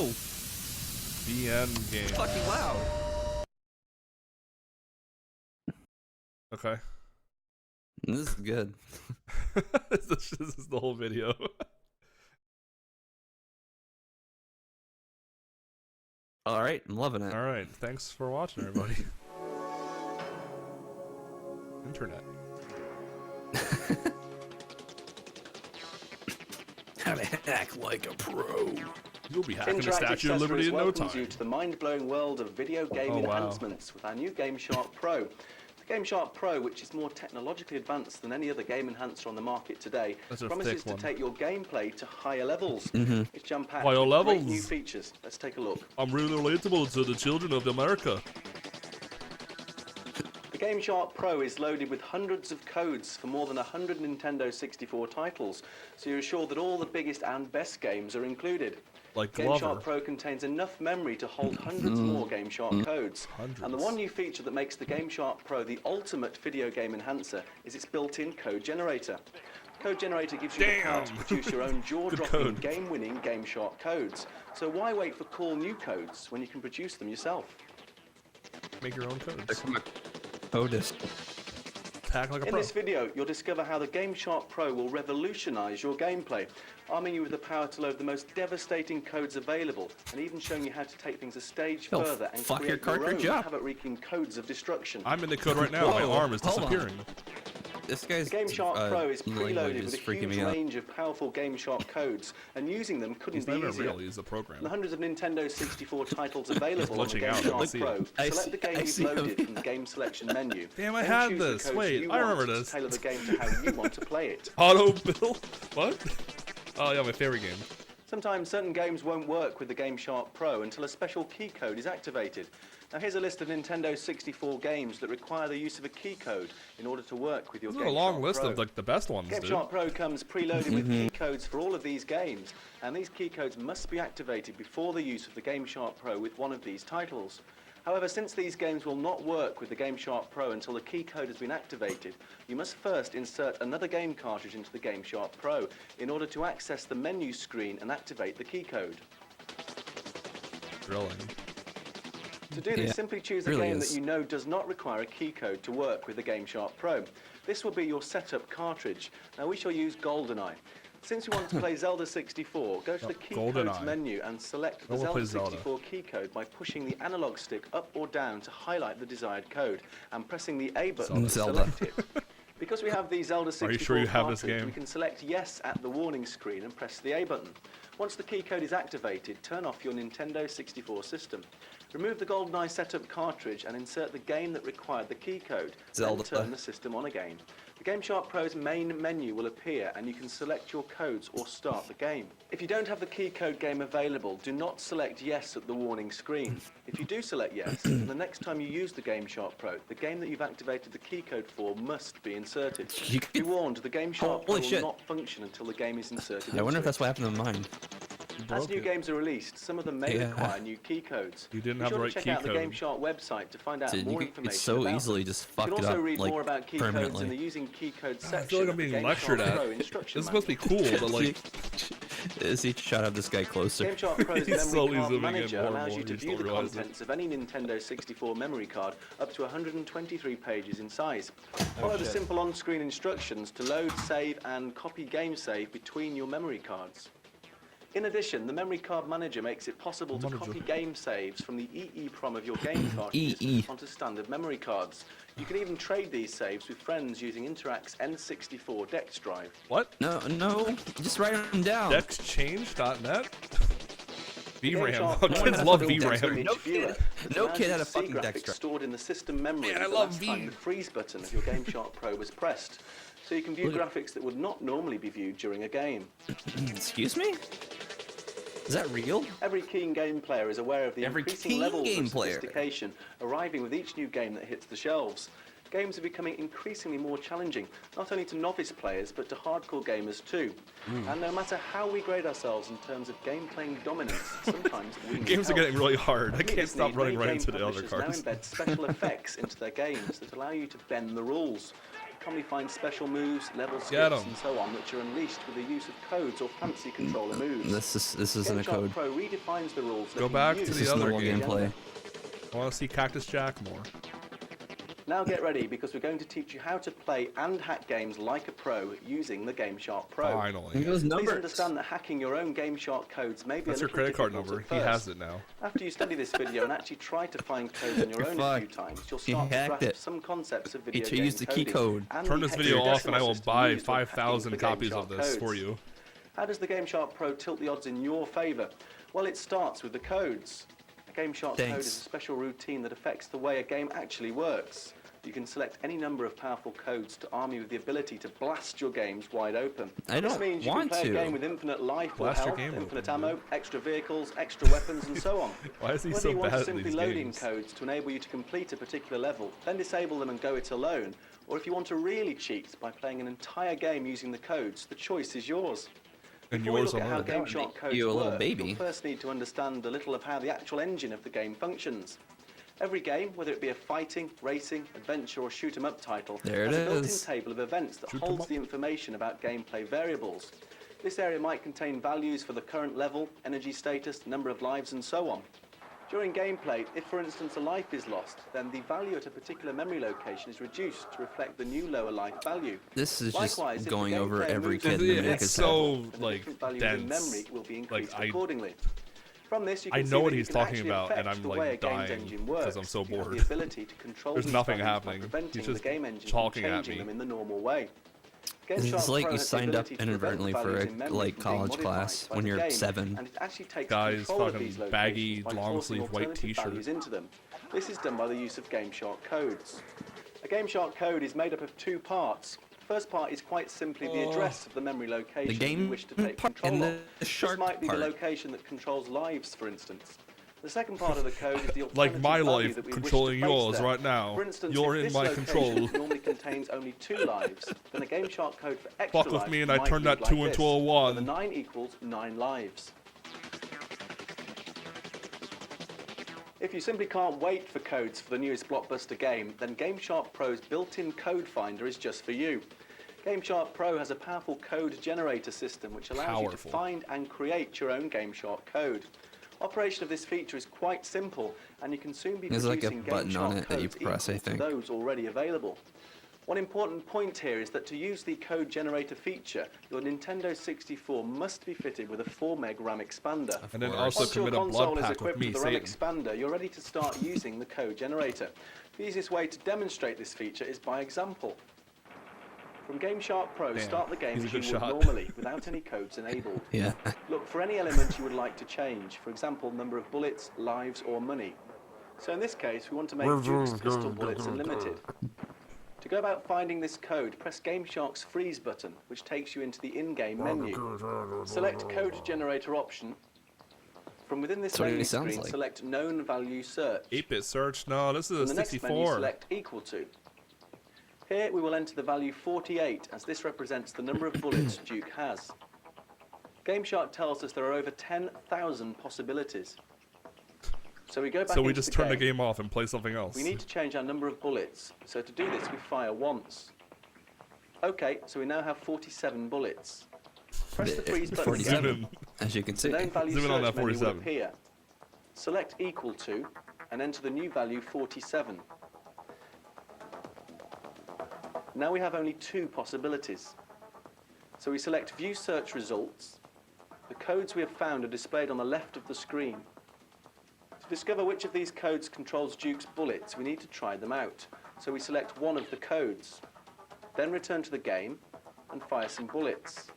Whoa! BN game. Fucking loud. Okay. This is good. This is the whole video. All right, I'm loving it. All right, thanks for watching, everybody. Internet. How to hack like a pro. You'll be hacking the Statue of Liberty in no time. You to the mind-blowing world of video game enhancements with our new GameShark Pro. The GameShark Pro, which is more technologically advanced than any other game enhancer on the market today, promises to take your gameplay to higher levels. It's jam-packed with great new features. Let's take a look. I'm really relatable to the children of America. The GameShark Pro is loaded with hundreds of codes for more than 100 Nintendo 64 titles, so you're assured that all the biggest and best games are included. Like GameShark Pro contains enough memory to hold hundreds more GameShark codes. And the one new feature that makes the GameShark Pro the ultimate video game enhancer is its built-in code generator. Code generator gives you the power to produce your own jaw-dropping, game-winning GameShark codes. So why wait for cool new codes when you can produce them yourself? Make your own codes. Otis. Hack like a pro. In this video, you'll discover how the GameShark Pro will revolutionize your gameplay, arming you with the power to load the most devastating codes available, and even showing you how to take things a stage further and create your own havoc-wreaking codes of destruction. I'm in the code right now. My arm is disappearing. This guy's the GameShark Pro is preloaded with a huge range of powerful GameShark codes, and using them couldn't be easier. The hundreds of Nintendo 64 titles available on the GameShark Pro. Select the game you've loaded from the game selection menu. Damn, I had this. Wait, I remember this. Tailor the game to how you want to play it. Auto Bill? What? Oh yeah, my favorite game. Sometimes certain games won't work with the GameShark Pro until a special key code is activated. Now here's a list of Nintendo 64 games that require the use of a key code in order to work with your GameShark Pro. This is a long list of like the best ones, GameShark Pro comes preloaded with key codes for all of these games, and these key codes must be activated before the use of the GameShark Pro with one of these titles. However, since these games will not work with the GameShark Pro until the key code has been activated, you must first insert another game cartridge into the GameShark Pro in order to access the menu screen and activate the key code. Drilling. To do this, simply choose a game that you know does not require a key code to work with the GameShark Pro. This will be your setup cartridge. Now we shall use GoldenEye. Since you want to play Zelda 64, go to the key codes menu and select the Zelda 64 key code by pushing the analog stick up or down to highlight the desired code and pressing the A button to select it. Because we have the Zelda 64 cartridge, we can select yes at the warning screen and press the A button. Once the key code is activated, turn off your Nintendo 64 system. Remove the GoldenEye setup cartridge and insert the game that required the key code. Zelda. Then turn the system on again. The GameShark Pro's main menu will appear and you can select your codes or start the game. If you don't have the key code game available, do not select yes at the warning screen. If you do select yes, then the next time you use the GameShark Pro, the game that you've activated the key code for must be inserted. Be warned, the GameShark Pro will not function until the game is inserted. I wonder if that's what happened to mine. As new games are released, some of them may require new key codes. You didn't have the right key code. Check out the GameShark website to find out more information. It's so easily just fucked up. You can also read more about key codes in the using key code section. I feel like I'm being lectured at. This is supposed to be cool, but like... Is he shot at this guy closer? GameShark Pro's Memory Card Manager allows you to view the contents of any Nintendo 64 memory card up to 123 pages in size. Follow the simple on-screen instructions to load, save, and copy game save between your memory cards. In addition, the Memory Card Manager makes it possible to copy game saves from the EEPROM of your game cartridges onto standard memory cards. You can even trade these saves with friends using Interact's N64 Dex drive. What? No, just write them down. Dexchange.net? VRAM. Kids love VRAM. No kid had a fucking Dex drive. Stored in the system memory I love the freeze button of your GameShark Pro was pressed. So you can view graphics that would not normally be viewed during a game. Excuse me? Is that real? Every keen game player is aware of the increasing levels of sophistication arriving with each new game that hits the shelves. Games are becoming increasingly more challenging, not only to novice players, but to hardcore gamers too. And no matter how we grade ourselves in terms of game-playing dominance, sometimes we games are getting really hard. I can't stop running right into the other cards. Now embed special effects into their games that allow you to bend the rules. commonly find special moves, level Get skips, 'em. and so on, which are unleashed with the use of codes or fancy controller moves. This isn't a gameshark code. Pro redefines the rules. Go letting back you to This the is other normal game. gameplay. I want to see Cactus Jack more. Now get ready, because we're going to teach you how to play and hack games like a pro using the GameShark Pro. Look Finally. at those Please numbers. understand that hacking your own GameShark codes may be That's a your little credit card difficult number. at He has first. it now. After you study this video and actually try to find codes on your You're own a few fucked. times, you'll He start to hacked grasp it. some concepts of He video game used the key coding code. and Turn the this video hexadecimal off and I will system buy used when hacking 5,000 the copies of GameShark this for codes. you. How does the GameShark Pro tilt the odds in your favour? Well, it starts with the codes. A GameShark code is a special routine that affects the way a game actually works. You can select any number of powerful codes to arm you with the ability to blast your games wide open. I This don't means you can want play to. a game with infinite life or Blast your health, game infinite open, ammo, dude. extra vehicles, extra weapons, and so on. Why is he Whether so you want bad to at simply these load in games? codes to enable you to complete a particular level, then disable them and go it alone, or if you want to really cheat by playing an entire game using the codes, the choice is yours. And Before we yours look at how alone. That would GameShark make codes you a little work, baby. you'll first need to understand a little of how the actual engine of the game functions. Every game, whether it be a fighting, racing, adventure or shoot 'em up title, There it has a built-in is. table of events that Shoot 'em holds up. the information about gameplay variables. This area might contain values for the current level, energy status, number of lives and so on. During gameplay, if for instance a life is lost, then the value at a particular memory location is reduced to reflect the new lower life value. This is Likewise, just if the going game over player every moves kid to in the the It's next next so, level, then the like, different value in dense. memory will be increased I- accordingly. From this, you I can know see what that you he's can talking actually about, and affect I'm, the like, way a game's dying engine 'cause works. I'm so You have bored. the ability to control There's these nothing values by happening. preventing He's the just game engine talking from at changing me. them in the normal way. It's GameShark like Pro you has the signed up ability to prevent inadvertently for values a in memory like from being college modified class by when the you're game, 7. and it actually takes Guys, control of fucking these locations baggy, by long forcing sleeve white alternative t-shirt. values into them. This is done by the use of GameShark codes. A GameShark code is made up of two parts. The first part is quite simply the address of the memory location The you game wish to take part control and of. the This shark might be part. the location that controls lives, for instance. The second part of the code is the Like alternative my value life that we wish to controlling place yours there. right now. For instance, You're if in this my location control. normally contains only 2 lives, then a GameShark code for extra Fuck with lives me and I might turned read that 2 like into this, a 1. where the 9 equals 9 lives. If you simply can't wait for codes for the newest blockbuster game, then GameShark Pro's built-in code finder is just for you. GameShark Pro has a powerful code generator system which allows you to Powerful. find and create your own GameShark code. Operation of this feature is quite simple, and you can soon be There's like a producing button on GameShark it that you codes press, I equal to think. those already available. One important point here is that to use the code generator feature, your Nintendo 64 must be fitted with a 4 meg RAM expander. And then course. also Once your commit a console blood is pact with equipped me, with the RAM Satan. expander, you're ready to start using the code generator. The easiest way to demonstrate this feature is by example. From GameShark Pro, Damn, start the game he's a as you good would shot. normally, without any codes enabled. Yeah. Look for any element you would like to change, for example, number of bullets, lives, or money. So in this case, we want to make Duke's pistol bullets unlimited. To go about finding this code, press GameShark's freeze button, which takes you into the in-game menu. Select Code Generator option. From within this That's what menu it sounds screen, like. select Known Value Search. 8-bit search? No, this In is the a next menu, 64. select Equal to. Here we will enter the value 48, as this represents the number of bullets Duke has. GameShark tells us there are over 10,000 possibilities. So we go back So we into just the turn the game. game off and play something else. We need to change our number of bullets. So to do this, we fire once. Okay, so we now have 47 bullets. Press the freeze button again. 47, as you can The see. known value Zoom in on search that menu will 47. appear. Select Equal to, and enter the new value 47. Now we have only 2 possibilities. So we select View Search Results. The codes we have found are displayed on the left of the screen. To discover which of these codes controls Duke's bullets, we need to try them out. So we select one of the codes. Then return to the game and fire some bullets.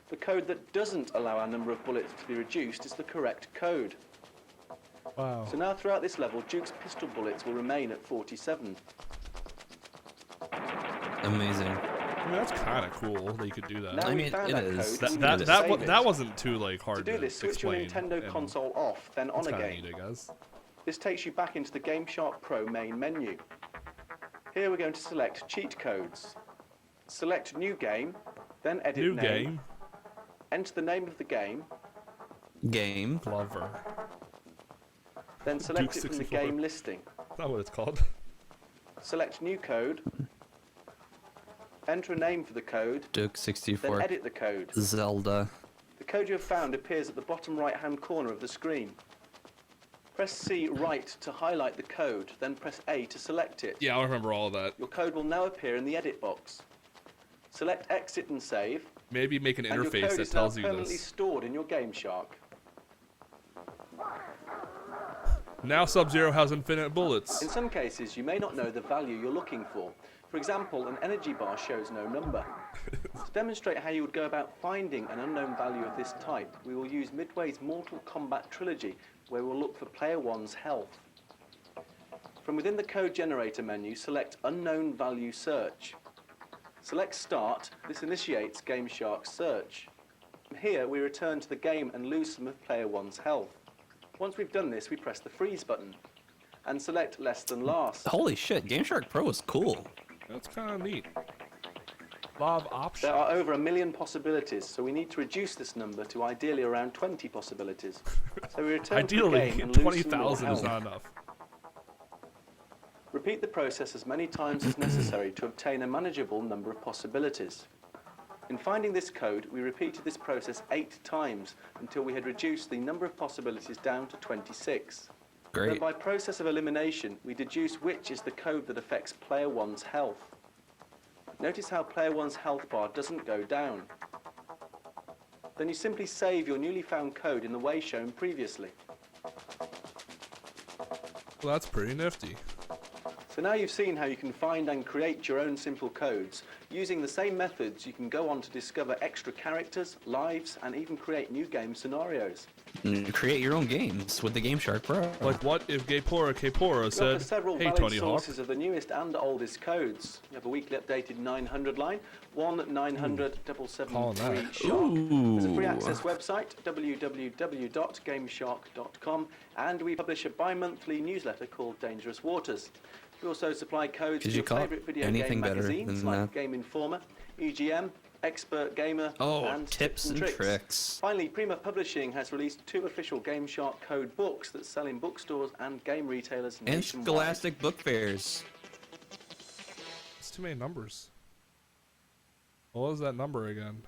The code that doesn't allow our number of bullets to be reduced is the correct code. Wow. So now throughout this level, Duke's pistol bullets will remain at 47. Amazing. I mean, that's kind of cool that you could do that. Now I we mean, found it that is. code, we That need to that save it. that wasn't too like To hard do this, switch your explain. Nintendo and console off, then on it's kinda again. neat, I guess. This takes you back into the GameShark Pro main menu. Here we're going to select Cheat Codes. Select New Game, then Edit New Name. game. Enter the name of the game. Game. Glover. Then select Duke it from the 64. game listing. That's not what it's called. Select new code. Enter a name for the code. Duke Then 64. edit the code. Zelda. The code you have found appears at the bottom right-hand corner of the screen. Press C right to highlight the code, then press A to select it. Yeah, I remember all of that. Your code will now appear in the edit box. Select exit and save. Maybe make an And your interface code that is now tells you permanently this. stored in your gameshark. Now Sub-Zero has infinite bullets. In some cases, you may not know the value you're looking for. For example, an energy bar shows no number. To demonstrate how you would go about finding an unknown value of this type, we will use Midway's Mortal Kombat trilogy, where we'll look for player one's health. From within the code generator menu, select Unknown Value Search. Select Start. This initiates GameShark's search. From here, we return to the game and lose some of player one's health. Once we've done this, we press the freeze button and select less than last. Holy shit, GameShark Pro is cool. That's kind of neat. Lot of options. There are over 1 million possibilities, so we need to reduce this number to ideally around 20 possibilities. So we return to the Ideally, game and lose some more 20,000 is health. not enough. Repeat the process as many times as necessary to obtain a manageable number of possibilities. In finding this code, we repeated this process 8 times until we had reduced the number of possibilities down to 26. Then Great. by process of elimination, we deduce which is the code that affects player one's health. Notice how player one's health bar doesn't go down. Then you simply save your newly found code in the way shown previously. Well, that's pretty nifty. So now you've seen how you can find and create your own simple codes. Using the same methods, you can go on to discover extra characters, lives, and even create new game scenarios. Create your own games with the GameShark Pro. Like, what if Gaypora We offer said, several "Hey, valid Tony Hawk"? sources of the newest and oldest codes. We have a weekly updated 900 line, 1-900-773 shark. There's a free access website, www.gameshark.com, and we publish a bi-monthly newsletter called Dangerous Waters. We also supply codes Could to you your call it favourite video anything game better magazines than like that? Game Informer, EGM, Expert Gamer, Oh, and tips and tricks. Finally, Prima Publishing has released 2 official GameShark code books that sell in bookstores and game retailers And nationwide. Scholastic Book Fairs. It's too many numbers. What was that number again?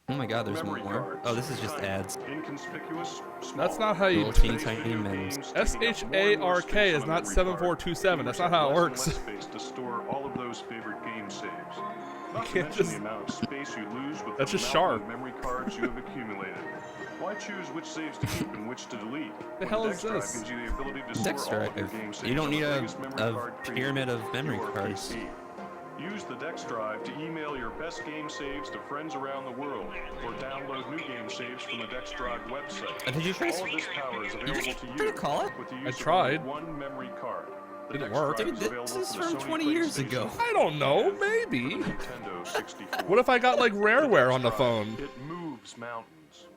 Oh my god, there's Memory more. cards. Oh, this is just ads. Inconspicuous, small. That's not how you. Little teeny tiny memes. SHARK is not 7427. That's not how it works. Space to store all of those favorite game saves. Not to can't mention just- the amount of space you lose with That's the just mountain of sharp. memory cards you have accumulated. Why choose which saves to keep and which to delete? The hell When is Dex Drive this? gives you the ability to Dex store all of Drive. your game saves You don't on need the a- biggest memory a card created pyramid of for memory your cards. PC. Use the Dex Drive to email your best game saves to friends around the world, or download new game saves from the Dex Drive website. Did you try All of this power is available to try you to call it? with the I use tried. of only one memory card. The Didn't Dex work. Drive Dude, is this available is for the from Sony 20 years PlayStation ago. I don't know. and Maybe. the Nintendo 64. What if I got like Rareware on the Dex Drive, phone? It moves mountains.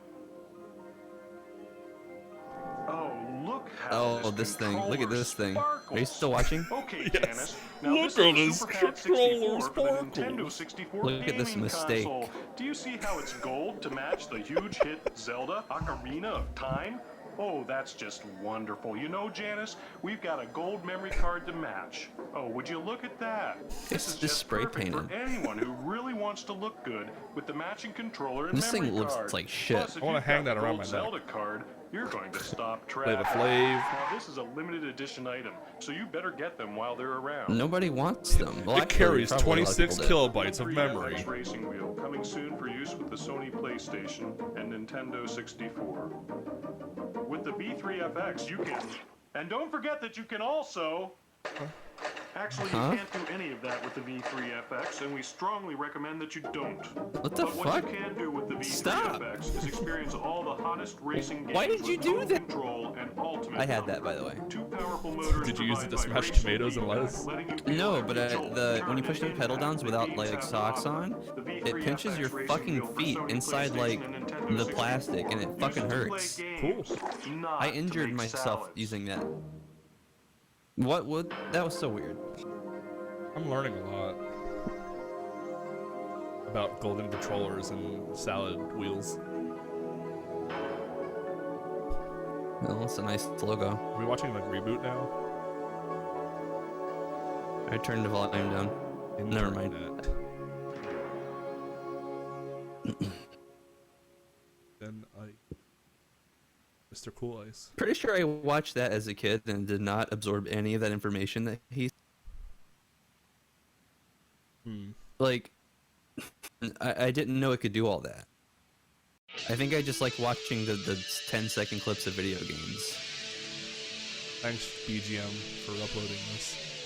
Oh, look how Oh, this thing. Look at this thing. Are you still watching? Okay, Yes. Janice. Now Look this at is this the Super Cat controller 64 for the sparkles. Nintendo 64 Look at this gaming mistake. console. Do you see how it's gold to match the huge hit Zelda Ocarina of Time? Oh, that's just wonderful. You know, Janice, we've got a gold memory card to match. Oh, would you look at that? It's This is just just spray perfect painted. for anyone who really wants to look good with the matching controller and This memory thing looks card. like shit. Plus, if I wanna you've hang got that the around gold my neck. Zelda card, you're going to stop Flavor traffic. Flav. Now, this is a limited edition item, so you better get them while they're around. Nobody wants them. Well, It actually, carries probably a lot of 26 people do. kilobytes of 3FX memory. Racing wheel coming soon for use with the Sony PlayStation and Nintendo 64. With the B3FX, you can, and don't forget that you can also. Actually, Huh? you can't do any of that with the V3FX, and we strongly recommend that you don't. What the But fuck? what you can do with the V3FX is experience all the hottest racing games Why did you with do total that? control and ultimate I had that, comfort. by the way. Two powerful motors Did you use it provide to smash vibration tomatoes and feedback, lettuce? letting you feel No, every but jolt, when you turn, push the and pedal impact downs without games like have socks lava. on, The it V3FX pinches your racing fucking wheel for feet Sony inside like PlayStation and Nintendo the 64. plastic, and it Use fucking to play hurts. games, not I to injured make myself salads. using that. What would? That was so weird. I'm learning a lot about golden controllers and salad wheels. Well, it's a nice logo. Are we watching like Reboot now? I turned the volume down. Never mind. Internet. Then Mr. Cool Ice. Pretty sure I watched that as a kid and did not absorb any of that information that he. Like, I didn't know it could do all that. I think I just like watching the 10-second clips of video games. Thanks BGM for uploading this.